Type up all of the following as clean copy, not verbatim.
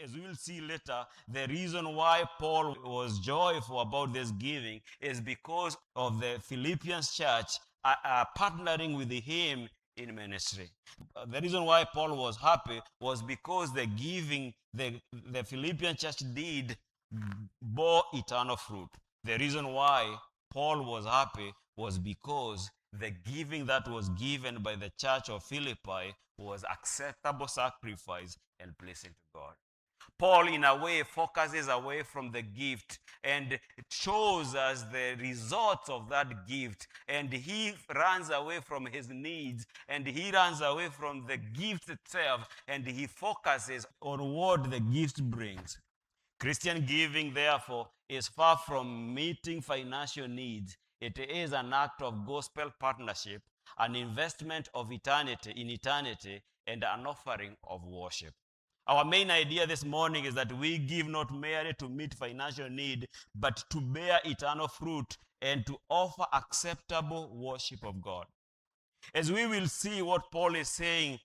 As we will see later, the reason why Paul was joyful about this giving is because of the Philippians church partnering with him in ministry. The reason why Paul was happy was because the giving the Philippian church did bore eternal fruit. The reason why Paul was happy was because the giving that was given by the church of Philippi was acceptable sacrifice and pleasing to God. Paul, in a way, focuses away from the gift and shows us the results of that gift. And he runs away from his needs and he runs away from the gift itself and he focuses on what the gift brings. Christian giving, therefore, is far from meeting financial needs. It is an act of gospel partnership, an investment of eternity in eternity, and an offering of worship. Our main idea this morning is that we give not merely to meet financial need, but to bear eternal fruit and to offer acceptable worship of God. As we will see what Paul is saying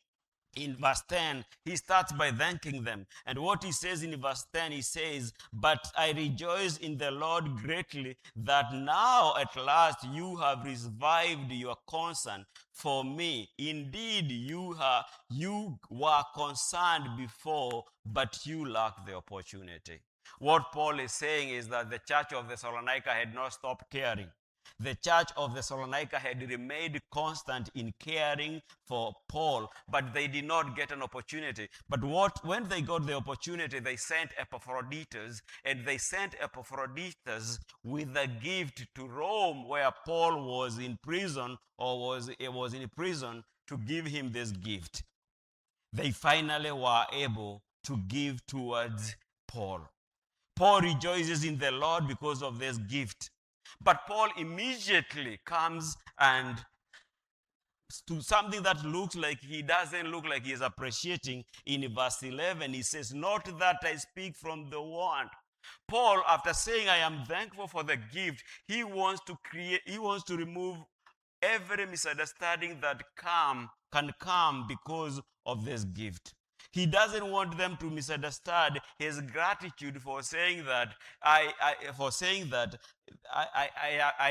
in verse 10, he starts by thanking them. And what he says in verse 10, he says, "But I rejoice in the Lord greatly that now at last you have revived your concern for me. Indeed, you were concerned before, but you lacked the opportunity." What Paul is saying is that the church of Thessalonica had not stopped caring. The church of Thessalonica had remained constant in caring for Paul, but they did not get an opportunity. But when they got the opportunity, they sent Epaphroditus, and they sent Epaphroditus with a gift to Rome, where Paul was in prison or was in prison, to give him this gift. They finally were able to give towards Paul. Paul rejoices in the Lord because of this gift. But Paul immediately comes and to something that looks like he doesn't look like he is appreciating. In verse 11, he says, "Not that I speak from the want." Paul, after saying, "I am thankful for the gift," he wants to remove every misunderstanding that can come because of this gift. He doesn't want them to misunderstand his gratitude for saying that I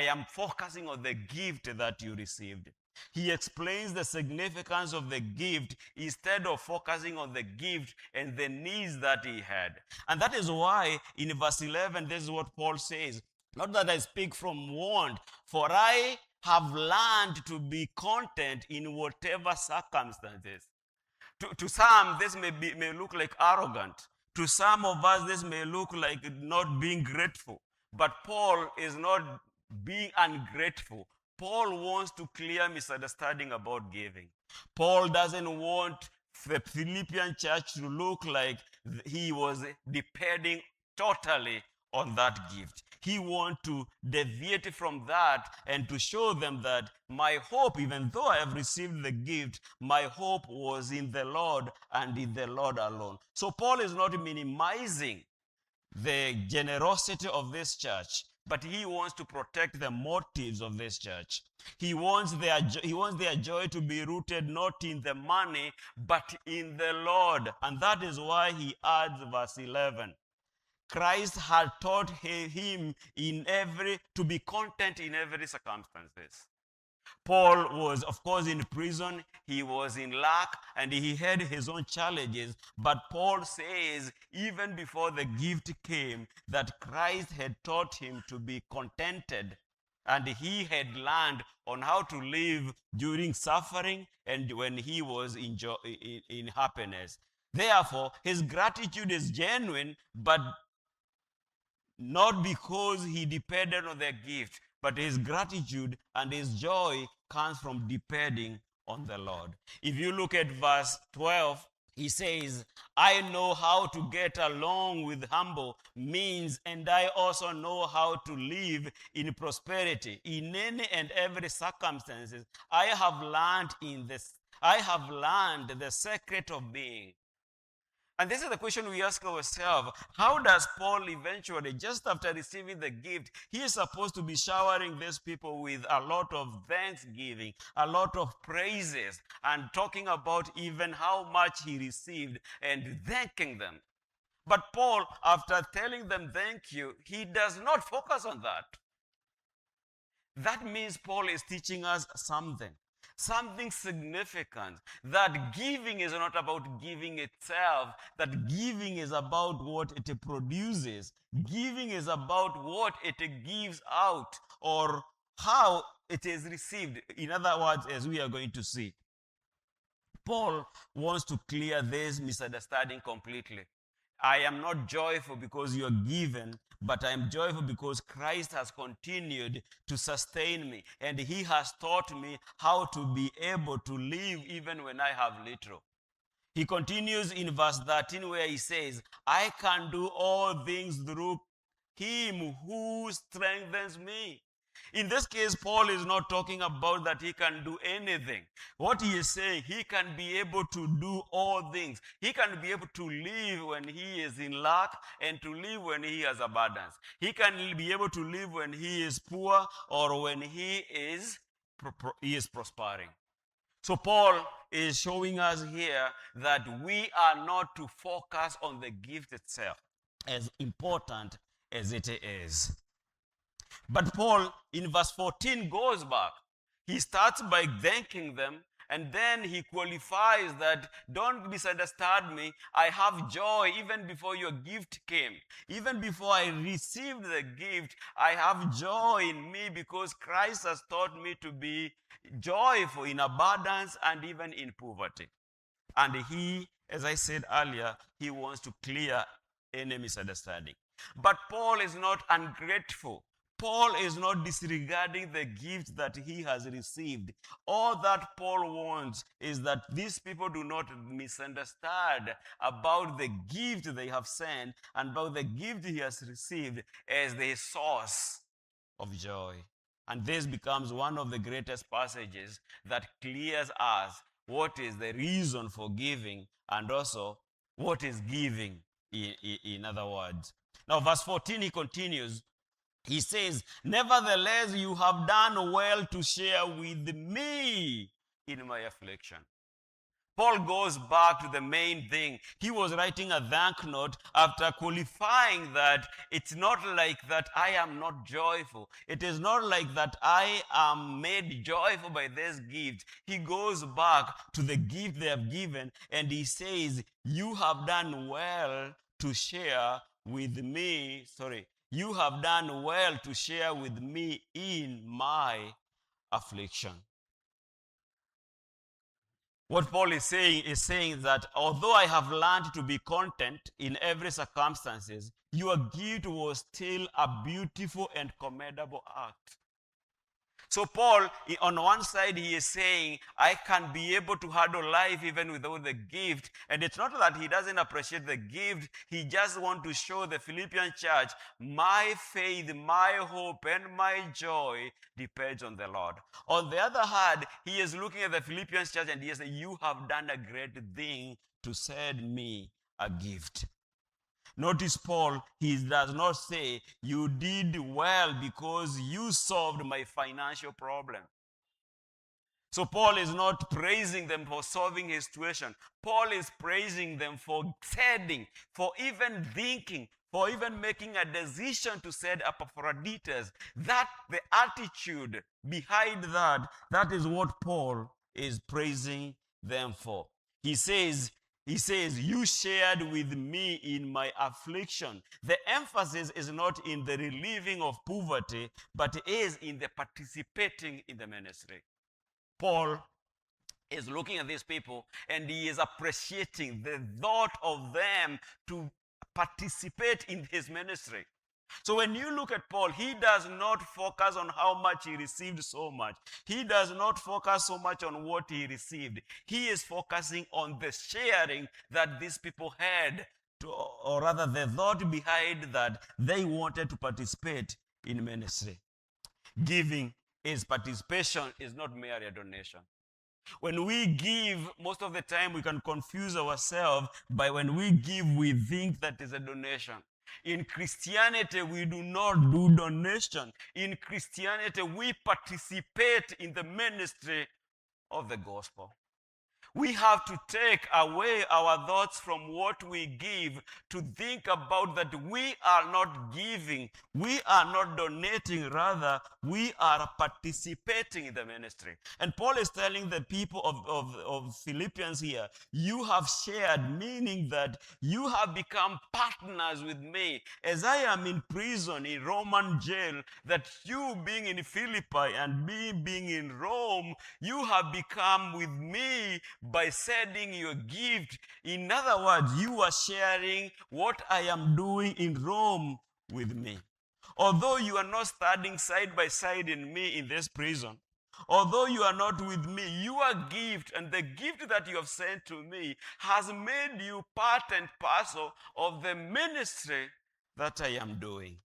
am focusing on the gift that you received. He explains the significance of the gift instead of focusing on the gift and the needs that he had. And that is why in verse 11, this is what Paul says, "Not that I speak from want, for I have learned to be content in whatever circumstances." To some, this may look like arrogant. To some of us, this may look like not being grateful. But Paul is not being ungrateful. Paul wants to clear misunderstanding about giving. Paul doesn't want the Philippian church to look like he was depending totally on that gift. He wants to deviate from that and to show them that my hope, even though I have received the gift, my hope was in the Lord and in the Lord alone. So Paul is not minimizing the generosity of this church, but he wants to protect the motives of this church. He wants their joy to be rooted not in the money, but in the Lord. And that is why he adds verse 11. Christ had taught him to be content in every circumstances. Paul was, of course, in prison. He was in lack and he had his own challenges. But Paul says, even before the gift came, that Christ had taught him to be contented. And he had learned on how to live during suffering and when he was in happiness. Therefore, his gratitude is genuine, but not because he depended on their gift, but his gratitude and his joy comes from depending on the Lord. If you look at verse 12, he says, "I know how to get along with humble means, and I also know how to live in prosperity. In any and every circumstances, I have learned the secret of being." And this is the question we ask ourselves. How does Paul eventually, just after receiving the gift, he is supposed to be showering these people with a lot of thanksgiving, a lot of praises, and talking about even how much he received and thanking them. But Paul, after telling them thank you, he does not focus on that. That means Paul is teaching us something significant. That giving is not about giving itself, that giving is about what it produces. Giving is about what it gives out or how it is received. In other words, as we are going to see, Paul wants to clear this misunderstanding completely. I am not joyful because you are given, but I am joyful because Christ has continued to sustain me, and he has taught me how to be able to live even when I have little. He continues in verse 13 where he says, I can do all things through him who strengthens me. In this case, Paul is not talking about that he can do anything. What he is saying, he can be able to do all things. He can be able to live when he is in lack and to live when he has abundance. He can be able to live when he is poor or when he is prospering. So Paul is showing us here that we are not to focus on the gift itself, as important as it is. But Paul, in verse 14, goes back. He starts by thanking them, and then he qualifies that, don't misunderstand me, I have joy even before your gift came. Even before I received the gift, I have joy in me because Christ has taught me to be joyful in abundance and even in poverty. And he, as I said earlier, he wants to clear any misunderstanding. But Paul is not ungrateful. Paul is not disregarding the gift that he has received. All that Paul wants is that these people do not misunderstand about the gift they have sent and about the gift he has received as the source of joy. And this becomes one of the greatest passages that clears us what is the reason for giving and also what is giving, in other words. Now, verse 14, he continues. He says, nevertheless, you have done well to share with me in my affliction. Paul goes back to the main thing. He was writing a thank note after qualifying that it's not like that I am not joyful. It is not like that I am made joyful by this gift. He goes back to the gift they have given and he says, you have done well to share with me. You have done well to share with me in my affliction. What Paul is saying that although I have learned to be content in every circumstances, your gift was still a beautiful and commendable act. So Paul, on one side, he is saying, I can be able to handle life even without the gift. And it's not that he doesn't appreciate the gift. He just wants to show the Philippian church, my faith, my hope, and my joy depends on the Lord. On the other hand, he is looking at the Philippian church and he is saying, you have done a great thing to send me a gift. Notice Paul, he does not say, you did well because you solved my financial problem. So Paul is not praising them for solving his situation. Paul is praising them for setting, for even thinking, for even making a decision to set up Epaphroditus. That, the attitude behind that is what Paul is praising them for. He says, you shared with me in my affliction. The emphasis is not in the relieving of poverty, but is in the participating in the ministry. Paul is looking at these people and he is appreciating the thought of them to participate in his ministry. So when you look at Paul, he does not focus on how much he received so much. He does not focus so much on what he received. He is focusing on the sharing that these people had, or rather the thought behind that they wanted to participate in ministry. Giving is participation, is not merely a donation. When we give, most of the time we can confuse ourselves by when we give, we think that is a donation. In Christianity, we do not do donation. In Christianity, we participate in the ministry of the gospel. We have to take away our thoughts from what we give to think about that we are not giving, we are not donating, rather, we are participating in the ministry. And Paul is telling the people of Philippians here, you have shared, meaning that you have become partners with me. As I am in prison, in Roman jail, that you being in Philippi and me being in Rome, you have become with me by sending your gift. In other words, you are sharing what I am doing in Rome with me. Although you are not standing side by side in me in this prison, although you are not with me, your gift and the gift that you have sent to me has made you part and parcel of the ministry that I am doing.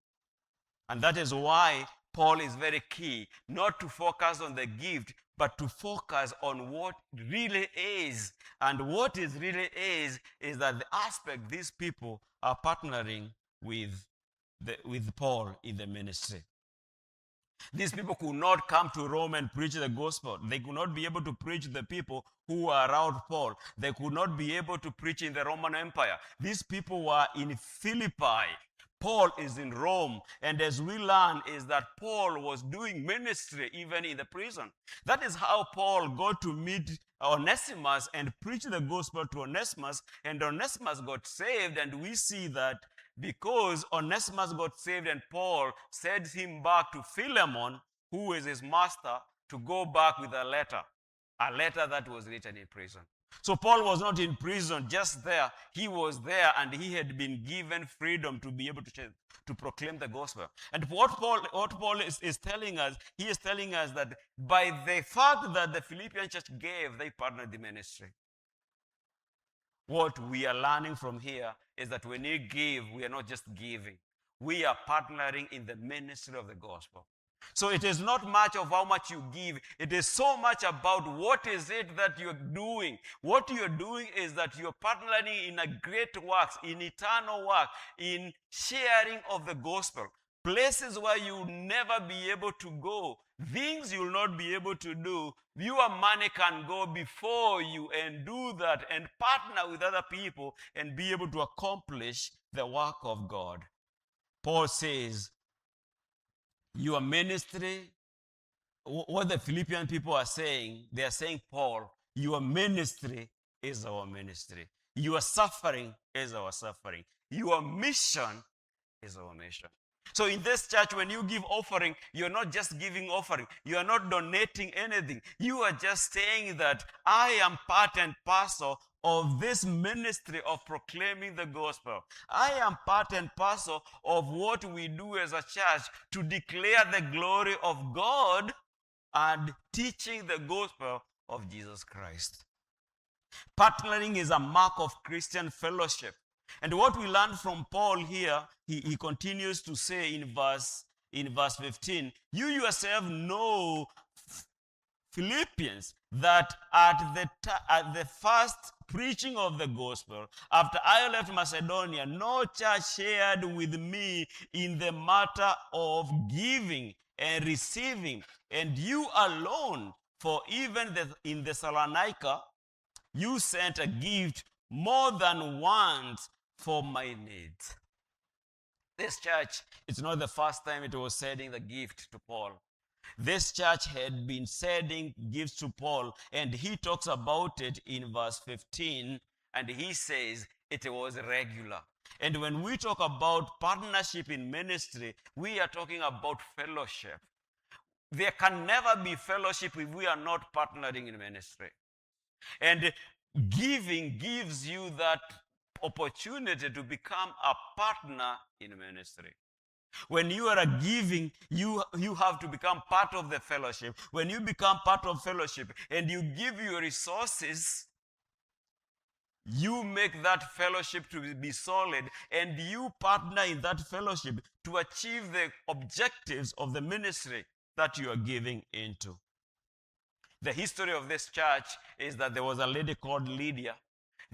And that is why Paul is very key not to focus on the gift, but to focus on what really is. And what is really is that the aspect these people are partnering with Paul in the ministry. These people could not come to Rome and preach the gospel. They could not be able to preach to the people who were around Paul. They could not be able to preach in the Roman Empire. These people were in Philippi. Paul is in Rome. And as we learn is that Paul was doing ministry even in the prison. That is how Paul got to meet Onesimus and preach the gospel to Onesimus. And Onesimus got saved. And we see that because Onesimus got saved and Paul sent him back to Philemon, who is his master, to go back with a letter that was written in prison. So Paul was not in prison just there. He was there and he had been given freedom to be able to proclaim the gospel. And what Paul is telling us, he is telling us that by the fact that the Philippian church gave, they partnered the ministry. What we are learning from here is that when you give, we are not just giving. We are partnering in the ministry of the gospel. So it is not much of how much you give. It is so much about what is it that you're doing. What you're doing is that you're partnering in a great works, in eternal work, in sharing of the gospel. Places where you'll never be able to go, things you'll not be able to do, your money can go before you and do that and partner with other people and be able to accomplish the work of God. Paul says, your ministry, what the Philippian people are saying, they are saying, Paul, your ministry is our ministry. Your suffering is our suffering. Your mission is our mission. So in this church, when you give offering, you're not just giving offering. You are not donating anything. You are just saying that I am part and parcel of this ministry of proclaiming the gospel. I am part and parcel of what we do as a church to declare the glory of God and teaching the gospel of Jesus Christ. Partnering is a mark of Christian fellowship. And what we learn from Paul here, he continues to say in verse 15, you yourself know, Philippians, that at the first preaching of the gospel, after I left Macedonia, no church shared with me in the matter of giving and receiving, and you alone, for even in Thessalonica, you sent a gift more than once for my needs. This church, it's not the first time it was sending the gift to Paul. This church had been sending gifts to Paul, and he talks about it in verse 15, and he says it was regular. And when we talk about partnership in ministry, we are talking about fellowship. There can never be fellowship if we are not partnering in ministry. And giving gives you that opportunity to become a partner in ministry. When you are giving, you have to become part of the fellowship. When you become part of fellowship and you give your resources, you make that fellowship to be solid, and you partner in that fellowship to achieve the objectives of the ministry that you are giving into. The history of this church is that there was a lady called Lydia.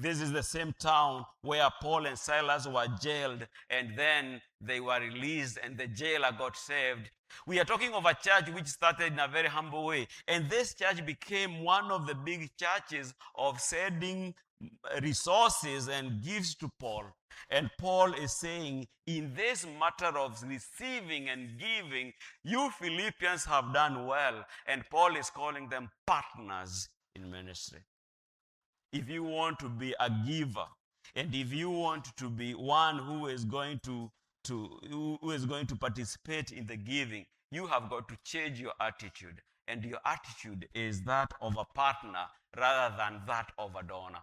This is the same town where Paul and Silas were jailed, and then they were released, and the jailer got saved. We are talking of a church which started in a very humble way, and this church became one of the big churches of sending resources and gifts to Paul. And Paul is saying, in this matter of receiving and giving, you Philippians have done well. And Paul is calling them partners in ministry. If you want to be a giver, and if you want to be one who is going to participate in the giving, you have got to change your attitude. And your attitude is that of a partner rather than that of a donor.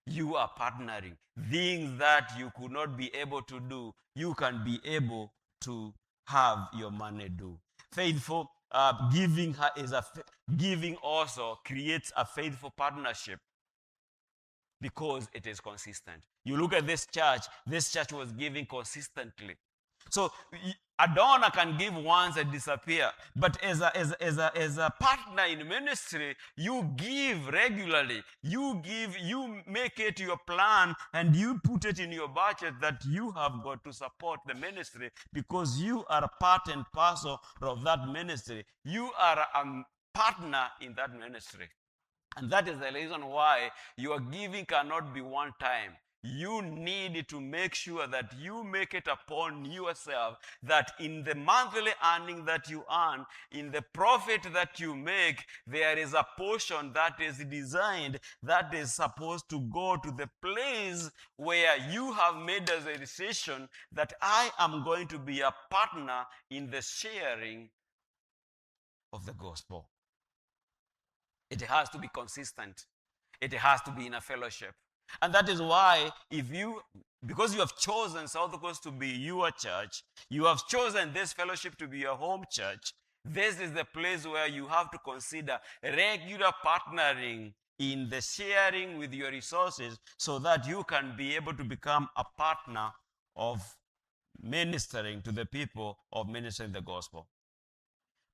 You are partnering. Things that you could not be able to do, you can be able to have your money do. Faithful giving giving also creates a faithful partnership because it is consistent. You look at this church was giving consistently. So a donor can give once and disappear, but as a partner in ministry, you give regularly. You give, you make it your plan, and you put it in your budget that you have got to support the ministry because you are a part and parcel of that ministry. You are a partner in that ministry. And that is the reason why your giving cannot be one time. You need to make sure that you make it upon yourself that in the monthly earning that you earn, in the profit that you make, there is a portion that is designed that is supposed to go to the place where you have made as a decision that I am going to be a partner in the sharing of the gospel. It has to be consistent. It has to be in a fellowship. And that is why because you have chosen South Coast to be your church, you have chosen this fellowship to be your home church, this is the place where you have to consider regular partnering in the sharing with your resources so that you can be able to become a partner of ministering to the people, of ministering the gospel.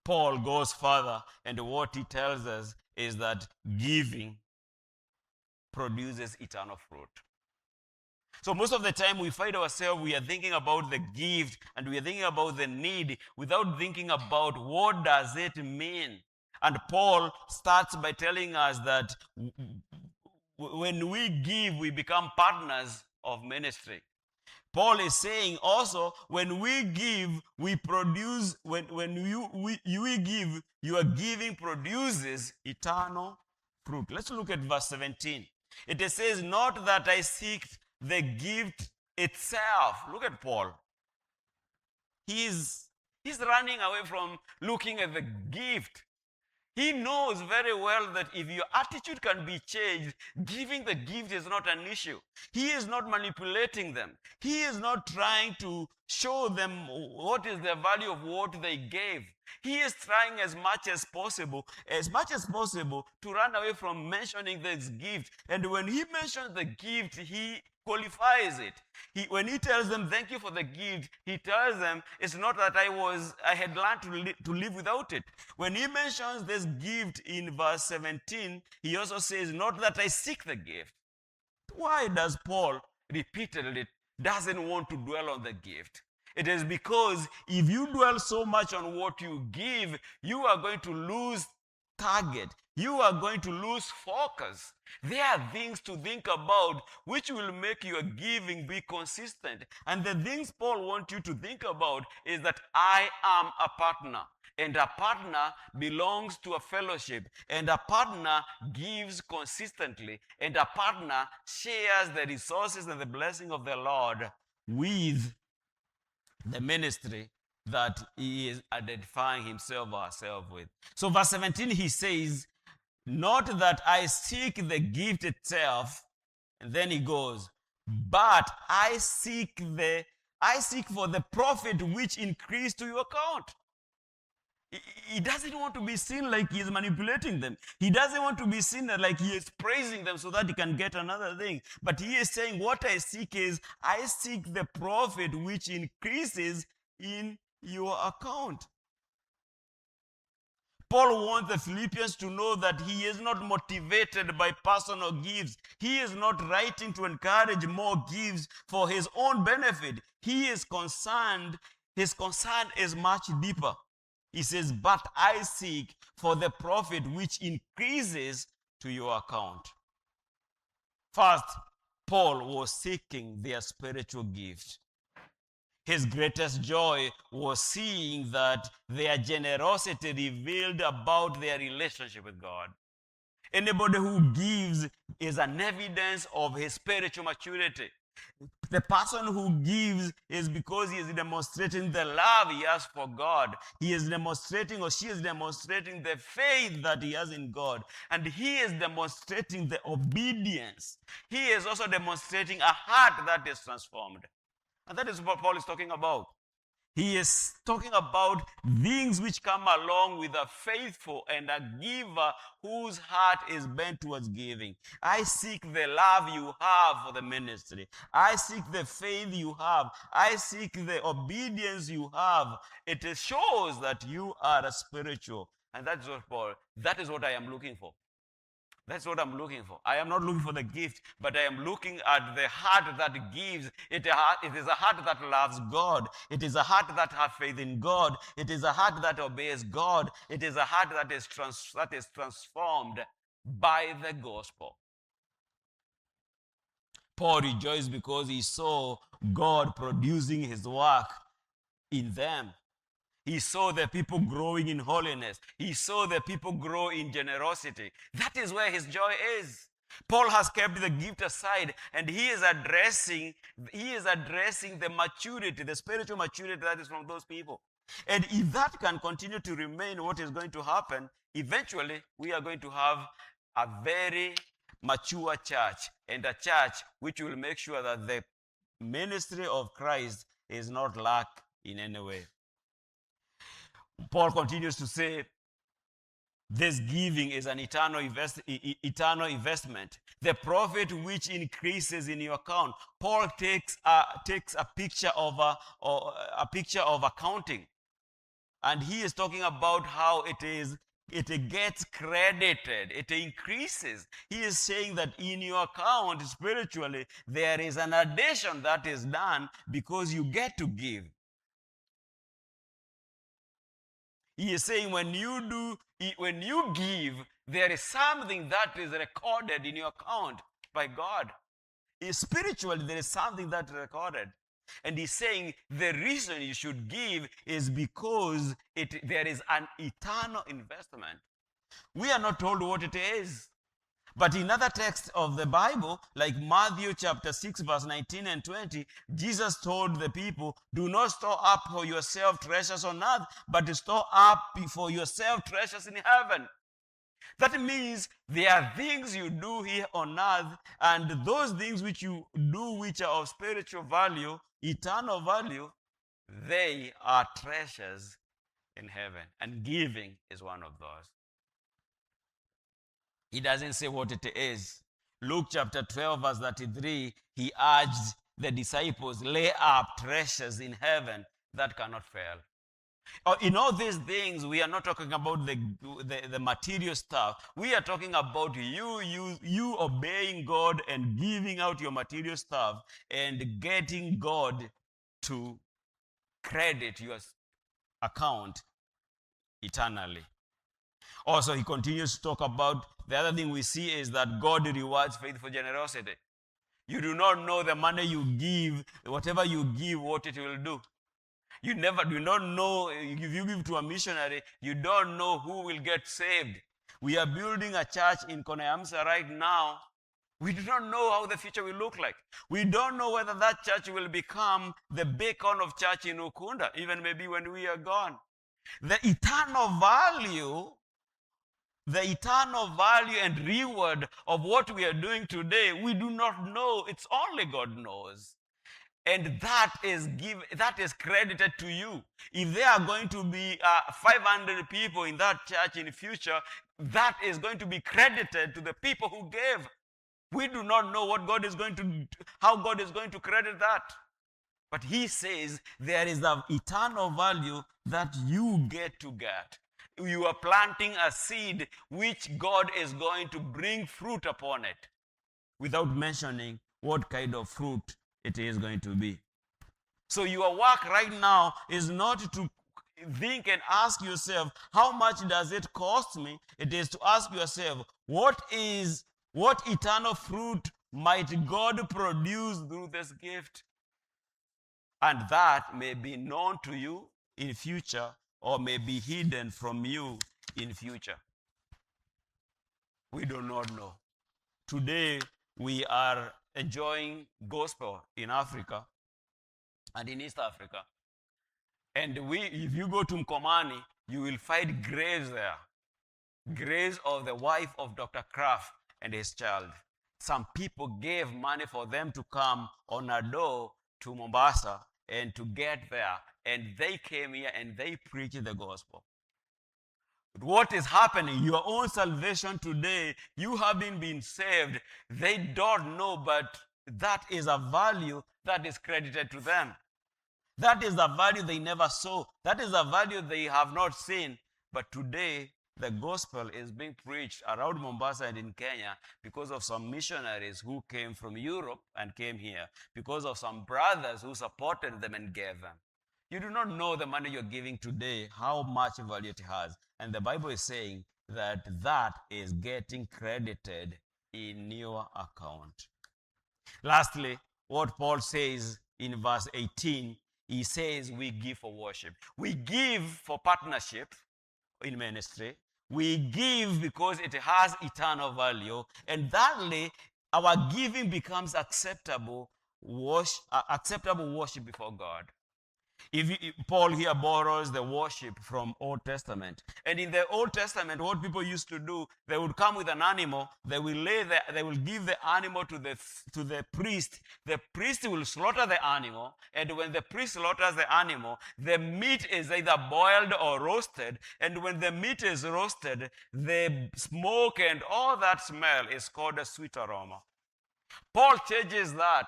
Paul goes further, and what he tells us is that giving produces eternal fruit. So most of the time we find ourselves, we are thinking about the gift and we are thinking about the need without thinking about what does it mean. And Paul starts by telling us that when we give, we become partners of ministry. Paul is saying also, when we give, we produce, when you give, your giving produces eternal fruit. Let's look at verse 17. It says, not that I seek the gift itself. Look at Paul. He's running away from looking at the gift. He knows very well that if your attitude can be changed, giving the gift is not an issue. He is not manipulating them. He is not trying to show them what is the value of what they gave. He is trying as much as possible to run away from mentioning this gift. And when he mentions the gift, he qualifies it. When he tells them, thank you for the gift, he tells them, it's not that I had learned to live without it. When he mentions this gift in verse 17, he also says, not that I seek the gift. Why does Paul repeatedly doesn't want to dwell on the gift? It is because if you dwell so much on what you give, you are going to lose target. You are going to lose focus. There are things to think about which will make your giving be consistent. And the things Paul wants you to think about is that I am a partner. And a partner belongs to a fellowship. And a partner gives consistently. And a partner shares the resources and the blessing of the Lord with the ministry that he is identifying himself or herself with. So verse 17, he says, not that I seek the gift itself, and then he goes, but I seek for the profit which increased to your account. He doesn't want to be seen like he is manipulating them. He doesn't want to be seen like he is praising them so that he can get another thing. But he is saying, what I seek is, I seek the profit which increases in your account. Paul wants the Philippians to know that he is not motivated by personal gifts. He is not writing to encourage more gifts for his own benefit. His concern is much deeper. He says, but I seek for the profit which increases to your account. First, Paul was seeking their spiritual gift. His greatest joy was seeing that their generosity revealed about their relationship with God. Anybody who gives is an evidence of his spiritual maturity. The person who gives is because he is demonstrating the love he has for God. He is demonstrating, or she is demonstrating, the faith that he has in God. And he is demonstrating the obedience. He is also demonstrating a heart that is transformed. And that is what Paul is talking about. He is talking about things which come along with a faithful and a giver whose heart is bent towards giving. I seek the love you have for the ministry. I seek the faith you have. I seek the obedience you have. It shows that you are a spiritual. And that's what Paul, that is what I am looking for. That's what I'm looking for. I am not looking for the gift, but I am looking at the heart that gives. It is a heart that loves God. It is a heart that has faith in God. It is a heart that obeys God. It is a heart that is transformed by the gospel. Paul rejoiced because he saw God producing his work in them. He saw the people growing in holiness. He saw the people grow in generosity. That is where his joy is. Paul has kept the gift aside, and he is addressing the maturity, the spiritual maturity that is from those people. And if that can continue to remain, what is going to happen? Eventually, we are going to have a very mature church, and a church which will make sure that the ministry of Christ is not lacked in any way. Paul continues to say, this giving is an eternal investment. The profit which increases in your account. Paul takes a picture of accounting, and he is talking about how it gets credited, it increases. He is saying that in your account spiritually there is an addition that is done because you get to give. He is saying when you give, there is something that is recorded in your account by God. Spiritually, there is something that is recorded. And he's saying the reason you should give is because there is an eternal investment. We are not told what it is. But in other texts of the Bible, like Matthew chapter 6, verse 19 and 20, Jesus told the people, do not store up for yourself treasures on earth, but store up for yourself treasures in heaven. That means there are things you do here on earth, and those things which you do which are of spiritual value, eternal value, they are treasures in heaven. And giving is one of those. He doesn't say what it is. Luke chapter 12, verse 33, he urged the disciples, lay up treasures in heaven that cannot fail. In all these things, we are not talking about the material stuff. We are talking about you obeying God and giving out your material stuff and getting God to credit your account eternally. Also, he continues to talk about the other thing we see is that God rewards faithful generosity. You do not know the money you give, whatever you give, what it will do. You do not know, if you give to a missionary, you don't know who will get saved. We are building a church in Konayamsa right now. We do not know how the future will look like. We don't know whether that church will become the beacon of church in Ukunda, even maybe when we are gone. The eternal value and reward of what we are doing today, we do not know. It's only God knows. And that is credited to you. If there are going to be 500 people in that church in the future, that is going to be credited to the people who gave. We do not know how God is going to credit that. But he says there is an eternal value that you get to get. You are planting a seed which God is going to bring fruit upon it, without mentioning what kind of fruit it is going to be. So your work right now is not to think and ask yourself, how much does it cost me? It is to ask yourself, what eternal fruit might God produce through this gift? And that may be known to you in future, or may be hidden from you in future. We do not know. Today, we are enjoying gospel in Africa and in East Africa. And if you go to Mkomani, you will find graves there. Graves of the wife of Dr. Kraft and his child. Some people gave money for them to come on a door to Mombasa and to get there. And they came here and they preached the gospel. What is happening? Your own salvation today, you haven't been saved. They don't know, but that is a value that is credited to them. That is a value they never saw. That is a value they have not seen. But today, the gospel is being preached around Mombasa and in Kenya because of some missionaries who came from Europe and came here, because of some brothers who supported them and gave them. You do not know the money you're giving today, how much value it has. And the Bible is saying that that is getting credited in your account. Lastly, what Paul says in verse 18, he says we give for worship. We give for partnership in ministry. We give because it has eternal value. And thirdly, our giving becomes acceptable worship before God. Paul here borrows the worship from Old Testament. And in the Old Testament, what people used to do, they would come with an animal, they will give the animal to the priest. The priest will slaughter the animal, and when the priest slaughters the animal, the meat is either boiled or roasted, and when the meat is roasted, the smoke and all that smell is called a sweet aroma. Paul changes that.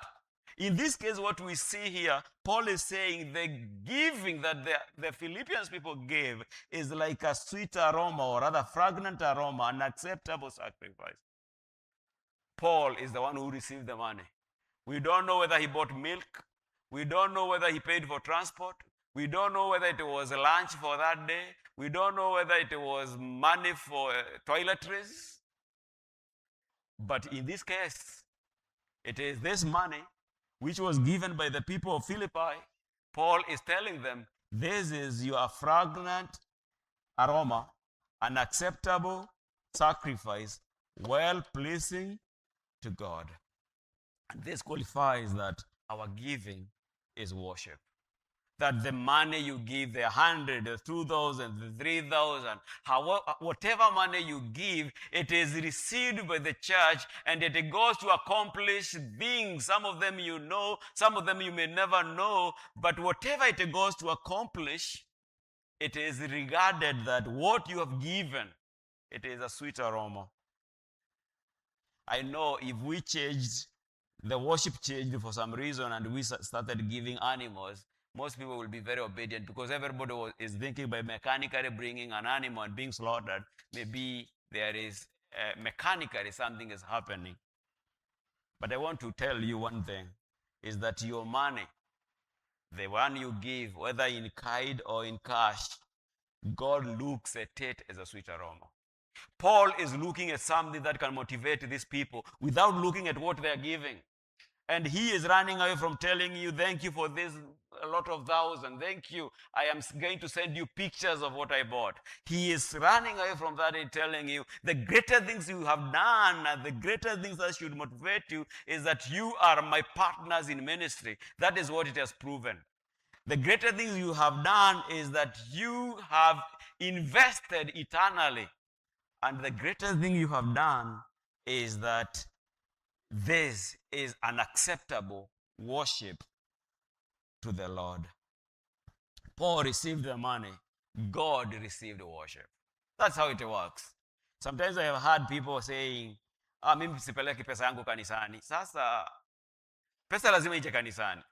In this case, what we see here, Paul is saying the giving that the Philippians people gave is like a sweet aroma, or rather fragrant aroma, an acceptable sacrifice. Paul is the one who received the money. We don't know whether he bought milk. We don't know whether he paid for transport. We don't know whether it was lunch for that day. We don't know whether it was money for toiletries. But in this case, it is this money which was given by the people of Philippi. Paul is telling them, this is your fragrant aroma, an acceptable sacrifice, well-pleasing to God. And this qualifies that our giving is worship. That the money you give, the 100, the 2,000, the 3,000, whatever money you give, it is received by the church and it goes to accomplish things. Some of them you know, some of them you may never know, but whatever it goes to accomplish, it is regarded that what you have given, it is a sweet aroma. I know if we changed, the worship changed for some reason and we started giving animals, most people will be very obedient because everybody is thinking by mechanically bringing an animal and being slaughtered, maybe there is mechanically something is happening. But I want to tell you one thing, is that your money, the one you give, whether in kind or in cash, God looks at it as a sweet aroma. Paul is looking at something that can motivate these people without looking at what they are giving. And he is running away from telling you, thank you for this, a lot of thousand. Thank you. I am going to send you pictures of what I bought. He is running away from that and telling you, the greater things you have done, and the greater things that should motivate you is that you are my partners in ministry. That is what it has proven. The greater things you have done is that you have invested eternally. And the greater thing you have done is that this is an acceptable worship to the Lord. Paul received the money. God received the worship. That's how it works. Sometimes I have heard people saying, mimi sipeleki pesa yangu kanisani. Sasa, pesa lazima ije kanisani.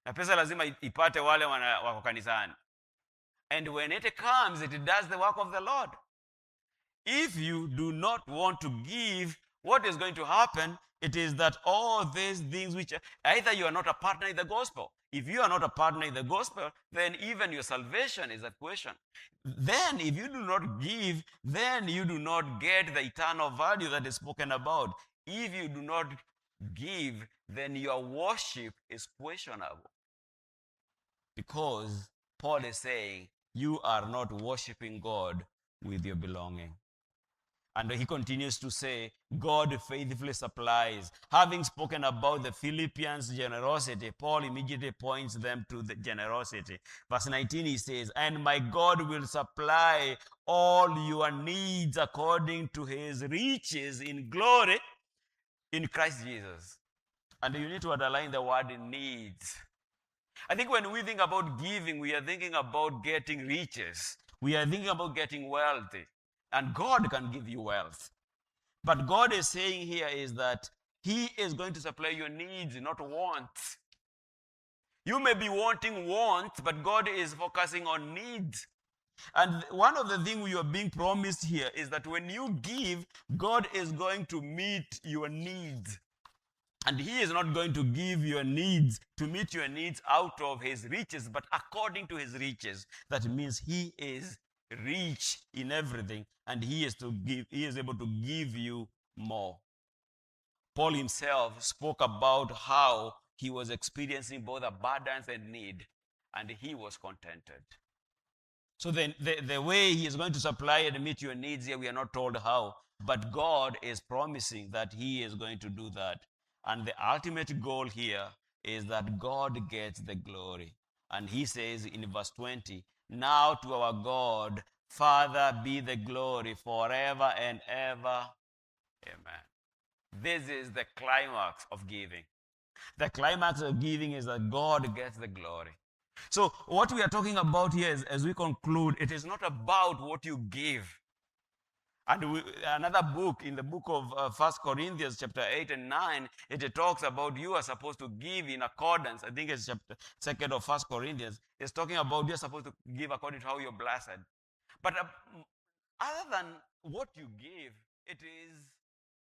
Na pesa lazima ipate wale wako kanisani. And when it comes, it does the work of the Lord. If you do not want to give, what is going to happen? It is that all these things which either you are not a partner in the gospel. If you are not a partner in the gospel, then even your salvation is at question. Then, if you do not give, then you do not get the eternal value that is spoken about. If you do not give, then your worship is questionable. Because Paul is saying, you are not worshiping God with your belonging. And he continues to say, God faithfully supplies. Having spoken about the Philippians' generosity, Paul immediately points them to the generosity. Verse 19, he says, and my God will supply all your needs according to his riches in glory in Christ Jesus. And you need to underline the word needs. I think when we think about giving, we are thinking about getting riches. We are thinking about getting wealthy. And God can give you wealth. But God is saying here is that he is going to supply your needs, not wants. You may be wanting wants, but God is focusing on needs. And one of the things you are being promised here is that when you give, God is going to meet your needs. And he is not going to give your needs to meet your needs out of his riches, but according to his riches. That means he is rich in everything, and he is able to give you more. Paul himself spoke about how he was experiencing both abundance and need, and he was contented. So then the way he is going to supply and meet your needs here, we are not told how, but God is promising that he is going to do that. And the ultimate goal here is that God gets the glory. And he says in verse 20, now to our God, Father, be the glory forever and ever. Amen. This is the climax of giving. The climax of giving is that God gets the glory. So what we are talking about here is, as we conclude, it is not about what you give. And another book, in the book of 1 Corinthians chapter 8 and 9, it talks about you are supposed to give in accordance. I think it's chapter 2 of 1 Corinthians. It's talking about you're supposed to give according to how you're blessed. But other than what you give, it is